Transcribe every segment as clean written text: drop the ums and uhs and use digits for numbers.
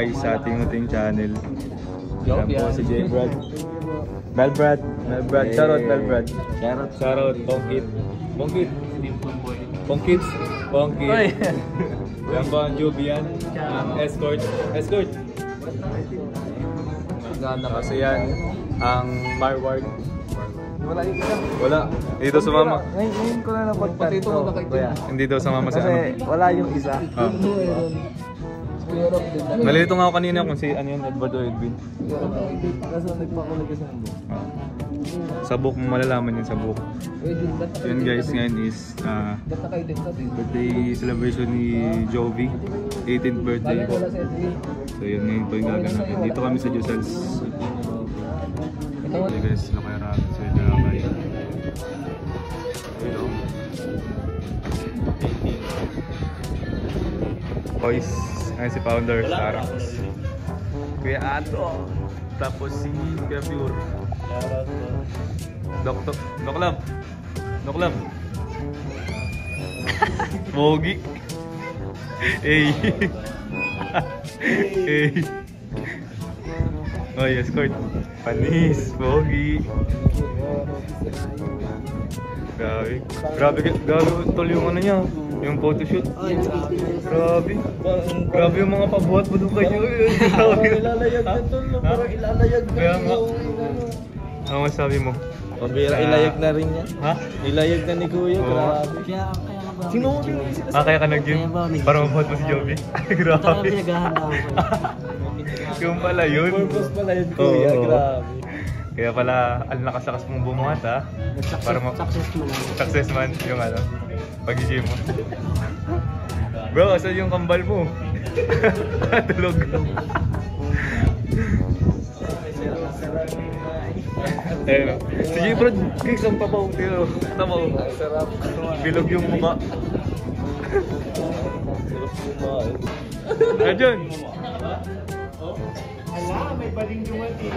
guys sa ating muting channel. Yan po si J. Brad. Melbrad. Shoutout Melbrad. Shoutout Pongkit. Yan po ang Jubian. Escort. Kasi yan ang Marward. Wala. Hindi daw sumama. Ngayon ko na napagtanto. Hindi daw sumama si ano. Kasi wala yung isa. Nalilito nga ako kanina kung si ano yun, Edward o Edwin. Kaso nagpakulag kasi ng book. Sa book mo malalaman yun sa book. Yun guys, ngayon is birthday celebration ni Jovi. 18th birthday po. So yun, ngayon po yung gaganapin. Dito kami sa Josels. Okay guys, Lokay Ramen. So yun na kayo. Boys, ngayon si Founder Sarah. Kuya Ato. Tapos si Kuya Pure. Doklab. Mogi. Hey. Oh yes, Kurt. Panis, Mogi. Grabe tol yung ano niya. Yung photoshoot. Grabe yung mga pabuhat mo doon kayo. Ilalayag na tol. Parang ilalayag na. Kaya nga. Ano masabi mo? Pabira, ilayag na rin yan. Ha? Ilayag na ni Kuya, grabe. Sino mo Kaya ka nag-gym? Para mabuhat mo si Jovi? Grabe. Yung pala yun. Purpose pala yun, Kuya, grabe. Kaya pala, ang lakas-lakas mong bumuhat ha? Para success man yung ano, pag-gym mo. Bro, asan yung kambal mo? Tulog. Ayun. Sige bro, guys, ang papaw. Tamaw. Sarap. Bilog yung mukha. Adyan. Ala, may baling dumating.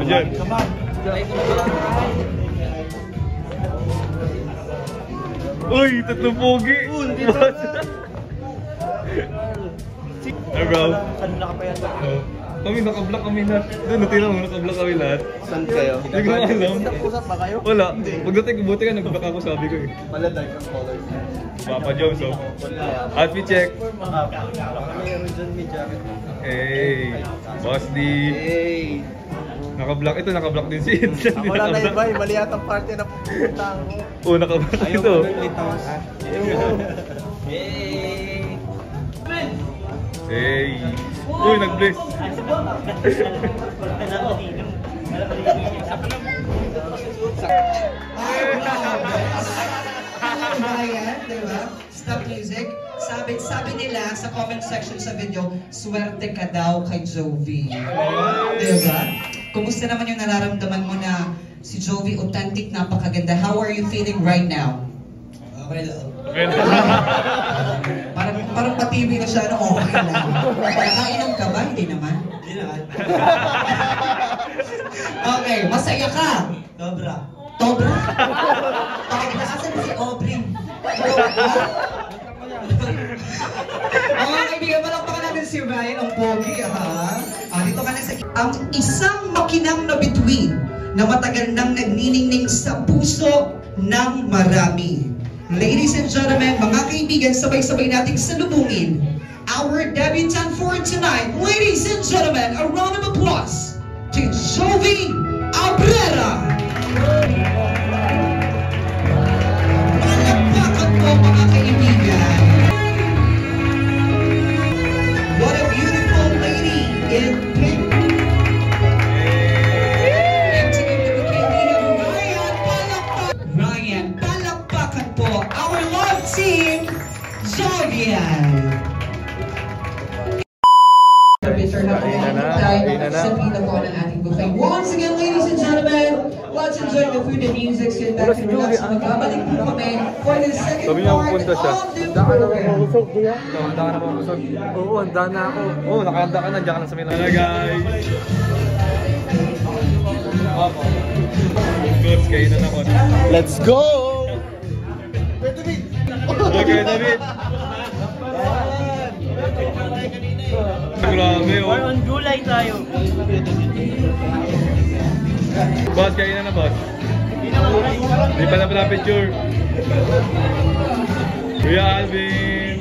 Adyan. Uy, tatlong pogi! Hey bro. Kanina ka pa yan. Kami naka-block kami lahat. Doon, natira mo, naka-block kami lahat. Saan kayo? Hindi ko alam. Usap ba kayo? Wala. Pagdating, buti ka, nag-block ako, sabi ko eh. Wala dark ang colors. Papa Jones, oh. Outfit check. Mayroon dyan may jacket. Hey, Boss D. Hey! Naka-block. Ito, naka-block din si Ed. Ako lang na iba, mali yata ang party na pupuntahan ko. Oo, naka-block Ayaw ito. mo ng litos. Hey! Hey. Uy, nag-bless. Ryan, diba? Stop music. Sabi nila sa comment section sa video, swerte ka daw kay Jovi. Diba? Kumusta naman yung nararamdaman mo na si Jovi authentic, napakaganda? How are you feeling right now? Okay lang. Parang pa-TV na siya, ano, okay lang. Nakainom ka ba? Hindi naman. Hindi naman. Okay, masaya ka? Dobra. Bakit nakasan si Aubrey? Mga kaibigan, malakpakan natin si Ryan, ang pogi, ha? Dito ka na sa... Ang isang makinang na bituin na matagal nang nagniningning sa puso ng marami. Ladies and gentlemen, mga kaibigan, sabay-sabay nating salubungin our debutant for tonight. Ladies and gentlemen, a round of applause to Jovi Abrera. Palakpakan po, mga kaibigan. What a beautiful lady in pink. And together with kaibigan Ryan, palakpakan po our love team, Jovian. Sa pila po ng ating buffet. Once again, ladies and gentlemen, let's enjoy the food and music. Sit back and relax. Magbabalik po kami for the second part of the program. Handa ka na ba busog? Oo, handa na ako. Oo, nakahanda ka na. Diyan ka na sa Milan. Hello guys! Opo. Goods, kayo na naman. Let's go! Okay, David. Grabe, oh. Or on July tayo. Boss, kayo na boss. Hindi pa na pala picture. Kuya Alvin.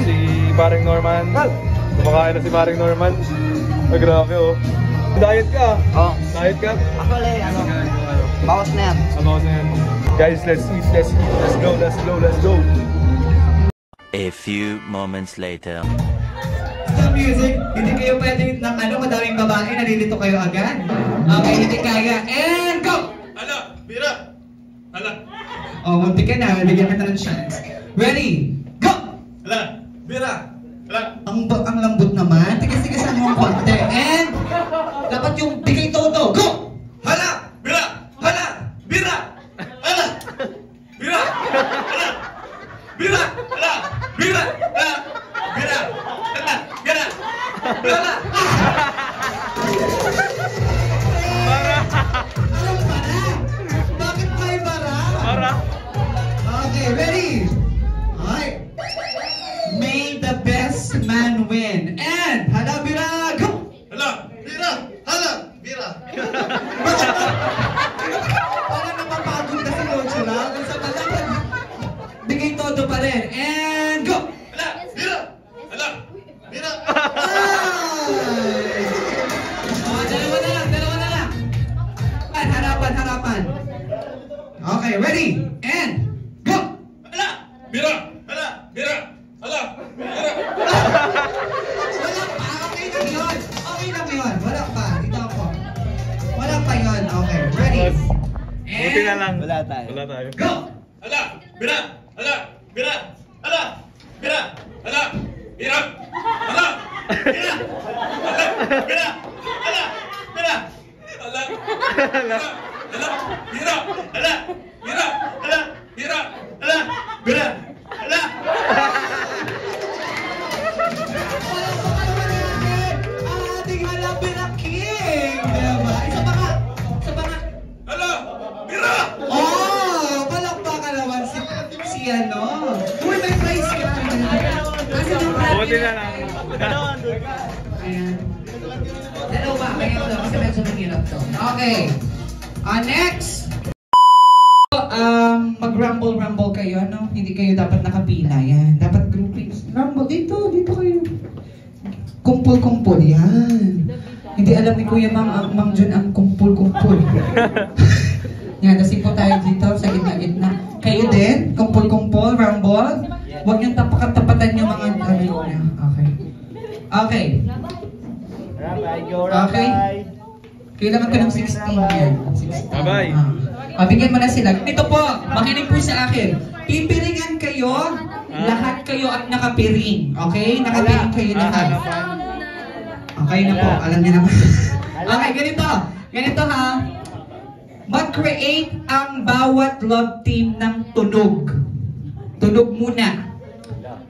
Si Paring Norman. Kumakain na si Paring Norman. Grabe, oh. Diet ka? Oh. Diet ka? Actually, bawas na yan. Bawas na yan. Guys, let's eat, let's eat. Let's go, let's go, let's go. A few moments later. Sa music, hindi kayo pwede ng madaming babae, nalilito kayo agad. Okay, hindi kaya. And go! Hala, bira. Hala. Oh, munti ka na, bigyan kita ng chance. Ready? Go! Hala, bira. Hala. Ang lambot naman. Tigas-tigasan mo ang konti. And dapat yung bigay todo. Go! Hala, bira. Hala, bira. Hala. Bira. Hala. Bira. Hala. Bira. Hala. Bira. Hala. Bira. Hala. Para! Anong para? Bakit may para? Para! Okay, ready? Alright. May the best man win. And hala bira, go! Hala, bira. Hala, bira. Parang napapagod na si Locho lang. Sa dapat bigay todo pa rin. And go! Hala, bira. Hala, bira. Ay! Oh, dalawa na lang, dalawa na lang. Harapan, harapan. Okay, ready? And go! Hala, bira. Hala, bira. Hala, bira. Wala pa, okay lang yun. Okay lang yun. Wala pa, dito ako. Wala pa yun. Okay, ready? Boss, buti na lang. Wala tayo. Wala tayo. Go! Hala, bira. Hala, bira. Hala, bira. Hala, bira. Hala, bira. Hala, bira. Hala, bira. Hala, bira. Hala, bira. Hala, bira. Hala, bira. Hala, bira. Hala. Ating halapin ang king! Diba? Isa pa nga! Isa pa nga! Hala, bira. Oh! Palakpakan naman si ano! Uy, may prize ka pa na! Kasi yung Buti na lang. Ayan. Dalawa, kaya ito kasi medyo mahirap to. Okay. Next! Mag-rumble kayo, no? Hindi kayo dapat nakapila, yan. Dapat groupings. Rumble, dito kayo. Kumpul-kumpul, yan. Hindi alam ni Kuya Mang Jun ang kumpul-kumpul. Yan, nasipo tayo dito sa gitna-gitna. Kayo din, kumpul-kumpul, rumble. Huwag niyong tapatan yung mga ano niya. Okay. Okay. Okay. Kailangan ko ng 16 yan. 16. Bye-bye. Bigyan mo na sila. Ito po, makinig po sa akin. Pipiringan kayo, lahat kayo at nakapiring. Okay? Nakapiring kayo lahat. Okay na po, alam niyo naman. Okay, ganito. Ganito ha. Mag-create ang bawat love team ng tunog. Tunog muna.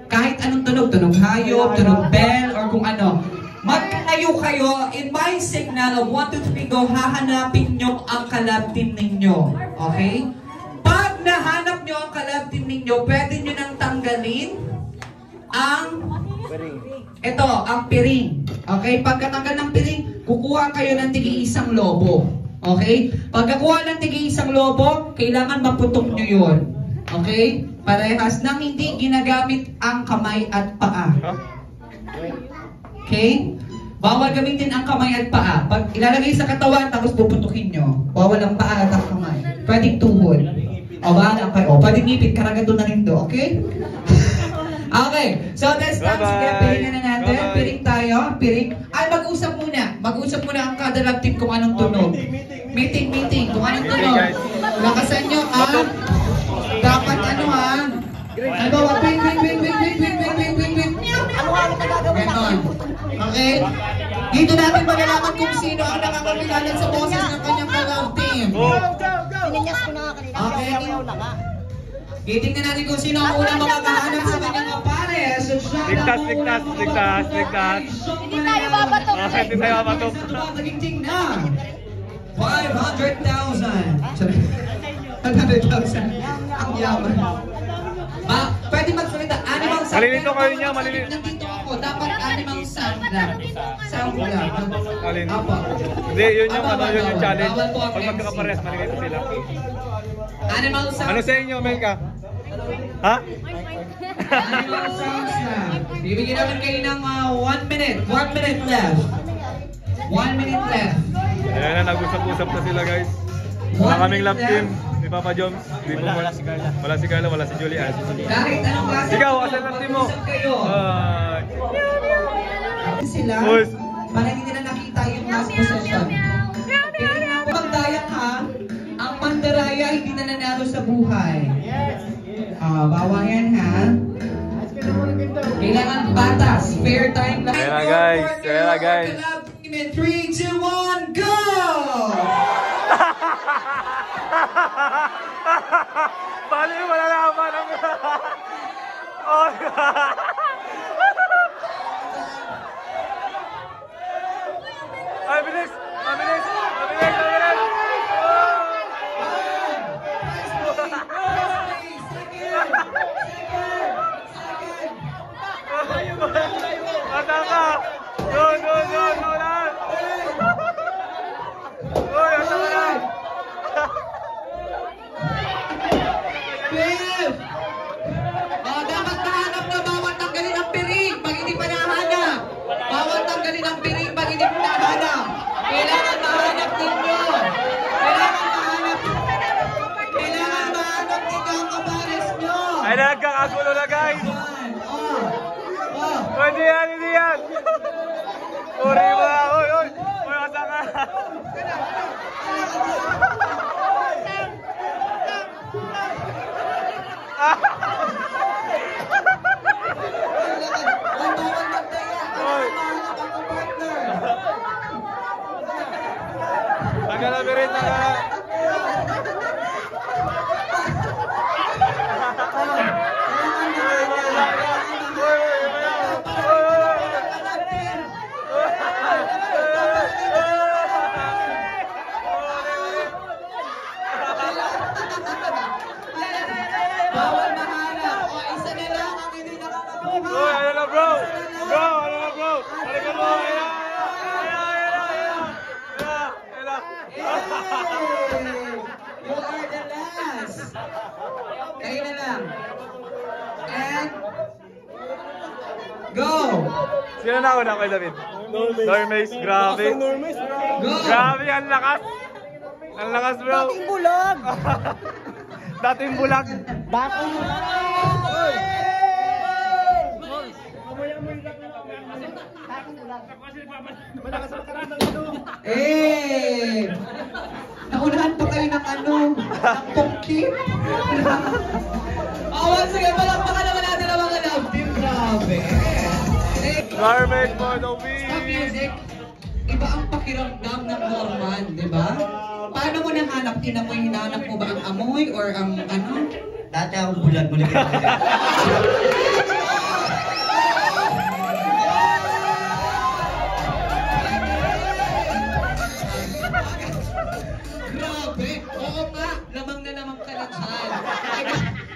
Kahit anong tunog. Tunog hayop, tunog bell, or kung ano. Magtayo kayo, in my signal of 1, 2, 3, go, hahanapin nyo ang kalab team ninyo. Okay? Pag nahanap nyo ang kalab team ninyo, pwede nyo nang tanggalin ang ang piring. Okay? Pagkatanggal ng piring, kukuha kayo ng tigi-isang lobo. Okay? Pagkakuha ng tigi-isang lobo, kailangan maputok nyo yun. Okay? Parehas nang hindi ginagamit ang kamay at paa. Okay? Bawal gamitin ang kamay at paa. Pag ilalagay sa katawan, tapos puputukin nyo. Bawal ang paa at ang kamay. Pwedeng tuhod. O, bahala kayo. Pwedeng ngipit. Karagado na rin do. Okay? Okay. So, this time, sige, piringan na natin. Bye-bye. Piring tayo. Piring. Ay, mag-usap muna. Mag-usap muna ang kada lab team kung anong tunog. Meeting. Kung anong tunog. guys. Lakasan nyo, ha? Dapat ano, ha? Ano, wait. Ganon. Okay? Dito natin malalaman kung sino ang nakakakilala sa boses ng kanyang kalab team. Oh. Pininyas ko na nga kanina. Okay. Ayaw na nga. Titingnan natin kung sino ang unang makakahanap sa kanyang pares. Ligtas. Hindi tayo babatok. Okay, hindi tayo mabatok. Nagiging na. 500,000. 100,000. Ang yaman. Pwede magsalita. Animal sound. Malilito kayo niya, malilito. Nandito ako. Dapat animal sound lang. Sound lang. Alin? Apa. Hindi, yun yung challenge. Bawal po ang Pag MC. magkakapares, malilito sila. Animal sound. Ano sa inyo, Melka? Ha? Animal sounds na. Bibigyan namin kayo ng 1 minute. 1 minute left. 1 minute left. Ayan na, nag-usap-usap na sila guys. Wala kaming love team. Ni Papa Joms. Wala si Carla. Wala si Carla, wala si Julian. Kahit anong klase. Ikaw, asan love team mo? Kayo. Sila, Boss. para hindi nila nakita yung last possession. Magdayak ha, ang mandaraya hindi na nanalo sa buhay. Bawang yan ha. Kailangan batas, fair time lang. Ayan na, guys. Ayan na, guys. 3, 2, 1, go! Paano yung malalaman ang... Oh, ay, bilis! Mabilis! Mabilis! Mabilis! Ata ka! No! Lang! Uy, ata ka lang! Fifth! Dapat nahanap na bawat tanggalin ang piring pag hindi pa nahanap. Bawat tanggalin ang piring pag hindi pa nahanap. Kailangan mahanap ninyo. Kailangan mahanap ninyo ang kapares nyo. Ay, nagkakagulo na guys! Hindi yan! Uri mo na! Uy! Uy, asa ka! Taga-labirin na ka! Bawal mahanap. O, isa na lang ang hindi nakakabuha. Uy, ano na bro? Ano na bro? Halika mo! Ayan! You are the last. Kayo na lang. And go. Sino na una kay David? Normace, grabe. Go. Grabe, ang lakas. Ang lakas bro. Dating bulag! Dating bulag. Dating bulag! Eh! Naunahan pa kayo ng ano? Ng pongkip? Once again, palakpakan naman natin ang mga love team. Grabe! Normace for the Sa win. music, iba ang pakiramdam ng Norman, di ba? Paano mo nahanap? Inamoy, hinahanap mo ba ang amoy or ang ano? Dati ako bulag mo lang. Grabe! Oo nga! Lamang na lamang ka na dyan.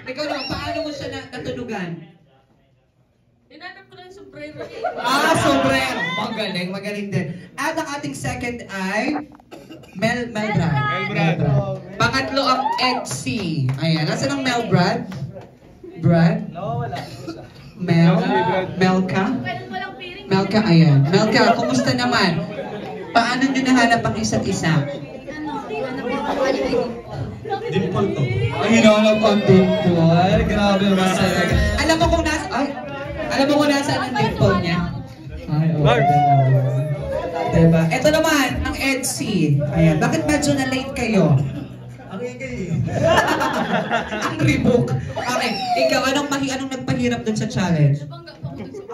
Ikaw naman, paano mo siya natunugan? Hinanap ko lang yung sombrero. Sombrero! Magaling din. At ang ating second ay Melbrad. Pangatlo ang Eggsy. Ayan, nasa ng Melbrad? Brad? No, wala. Melka? Pwede mo lang piring. Melka, ayan. Melka, kumusta naman? Paano nyo nahanap ang isa't isa? Dimple to. Ang hinanap ang dimple. Grabe, masaya. Alam mo kung nasaan ang dimple niya? Ay, Mark. Diba? Ito naman, ang Eggsy. Ayan, bakit medyo na-late kayo? Ang ingay. Ang rebook. Okay, ikaw, anong nagpahirap dun sa challenge?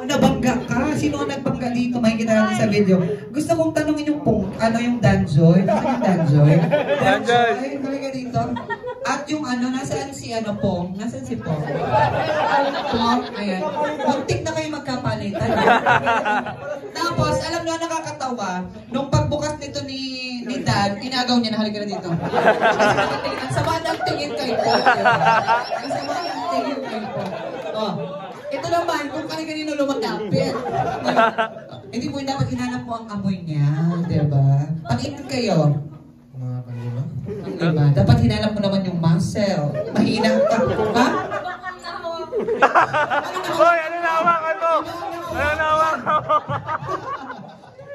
Nabangga ka? Sino ang nagbangga dito? Makikita natin sa video. Gusto kong tanungin yung yung Danjoy. Ano yung Danjoy? Danjoy. Halika dito. At yung ano, nasaan si ano Pong? Nasaan si Pong? Pong, ayan. Muntik na kayo magkapalitan. Tapos, alam nyo, nakakatawa, nung pagbukas nito ni Dad, inagaw niya, nahalika na dito. Kasi nakatingin, ang sama ng tingin kayo po. Ang sama ng tingin kayo po. Oh. Ito naman, kung kanino lumagapit. Hindi mo dapat hinanap mo ang amoy niya, diba? Pag-inom kayo. Mga panglima? Diba? Dapat hinanap mo naman yung muscle. Mahina ka. Ha? Hoy, ano nahawakan mo? Ano nahawakan mo?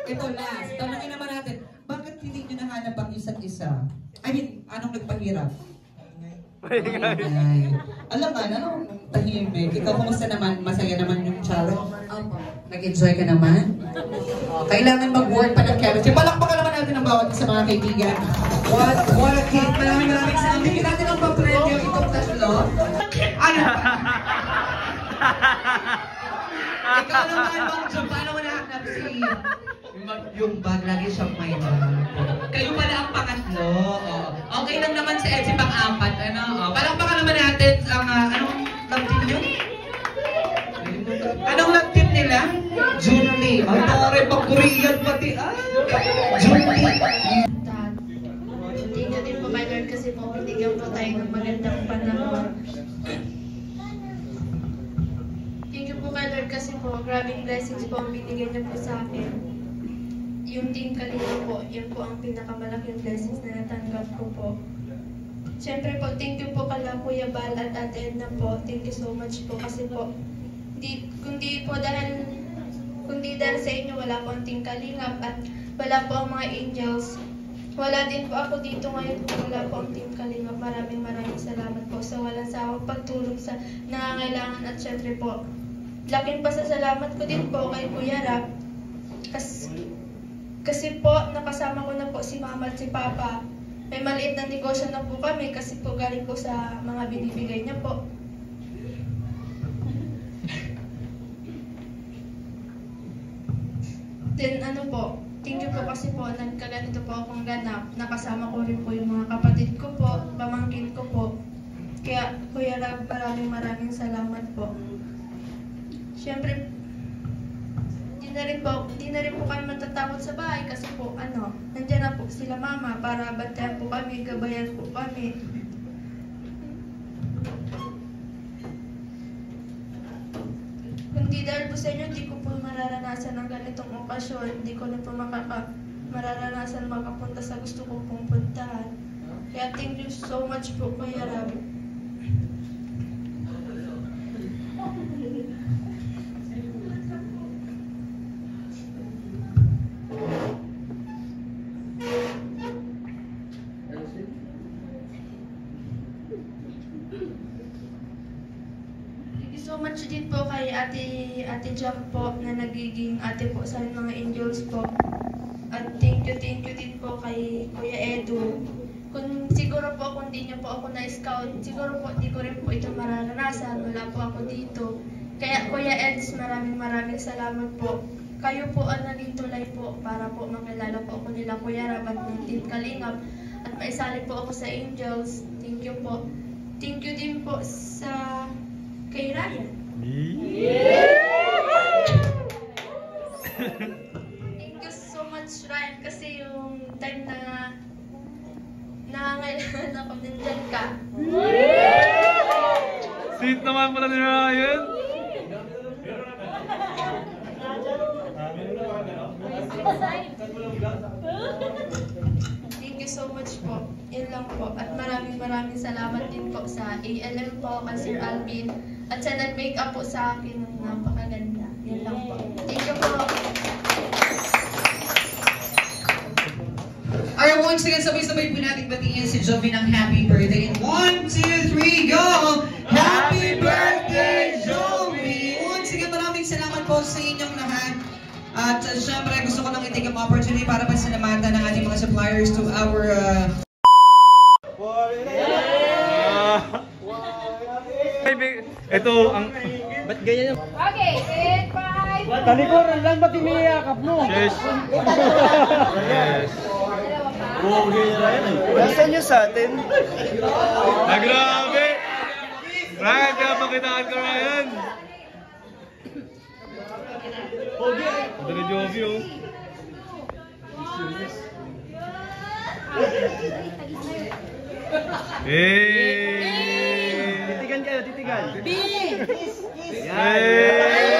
Ito last. Tanungin naman natin, bakit hindi nyo nahanap ang isa't isa? I mean, anong nagpahirap? Ay. Alam nga, anong tahimik? Ikaw, kumusta naman? Masaya naman yung challenge? Opo. Nag-enjoy ka naman? Kailangan mag-work pa ng chemistry. Palakpakan naman natin ang bawat isa mga kaibigan. What a kid! Maraming salamat. Bigyan natin ang papremyo itong tatlo. Ano? Ikaw naman, Mang Jun, paano mo nahanap si... Yung bag lagi siyang may kayo pala ang pangatlo. Okay lang naman si Edgy pang-apat. Palakpakan naman natin ang anong love team nyo? Anong love team nila? Junli. Ay, tore, pag-Korean pati. Junli. Thank you din po kay Lord kasi po binigyan po tayo ng magandang panahon. Thank you po kay Lord kasi po grabing blessings po ang binigyan niyo po sa akin. Yung team Kalinga po, yun po ang pinakamalaking blessings na natanggap ko po. Siyempre po, thank you po kala Kuya Bal at Ate Edna po. Thank you so much po kasi po, kundi dahil sa inyo, wala po ang team Kalinga at wala po ang mga angels. Wala din po ako dito ngayon kung wala po ang team Kalinga. Maraming salamat po sa walang sawang pagtulong sa nangangailangan at syempre po, laking pasasalamat ko din po kay Kuya Rap. Kasi po, nakasama ko na po si Mama at si Papa. May maliit na negosyo na po kami kasi po galing po sa mga binibigay niya po. Then ano po, thank you po kasi po, nagkaganito po akong ganap. Nakasama ko rin po yung mga kapatid ko po, pamangkin ko po. Kaya Kuya Rab, maraming salamat po. Siyempre, di na rin po kami matatakot sa bahay kasi po, nandiyan na po sila Mama para bantayan po kami, gabayan po kami. Kundi dahil po sa inyo, di ko po mararanasan ang ganitong okasyon. Hindi ko na po mararanasan makapunta sa gusto kong pumuntahan. Kaya thank you so much po, Kuya Rab. So much din po kay Ate Jack po na nagiging ate po sa mga angels po. At thank you din po kay Kuya Edu. Siguro po kung di niyo po ako na-scout, siguro po di ko rin po ito mararanasan. Wala po ako dito. Kaya Kuya Eds, maraming salamat po. Kayo po ang naging tulay po para po makilala po ako nila Kuya Rab at ng Team Kalingap. At maisali po ako sa Angels. Thank you po. Thank you din po sa kay Ryan. Thank you so much, Ryan, kasi yung time na nangangailangan ako, nandyan ka. Sweet naman pala ni Ryan. Thank you so much po. Yun lang po. At maraming salamat din po sa ALM po, kay Sir Alvin. At sa nag-make up po sa akin ng napakaganda. Yan lang po. Thank you po. Alright, once again, sabay-sabay po natin batiin si Jovi ng happy birthday. And 1, 2, 3, go! Happy birthday, Jovi! Once again, maraming salamat po sa inyong lahat. At syempre, gusto ko lang i-take ang opportunity para pasalamatan ng ating mga suppliers to our... Ito ang... Ba't ganyan yung... Okay, 8, 5. Talikuran lang ba't iniyakap mo? Yes. Yes. Nasaan nyo sa atin? Ah, grabe! Ryan, kaya pakitaan ko Ryan! Ito na Jovi oh. Hey! Titigan kayo, titigan. Hey!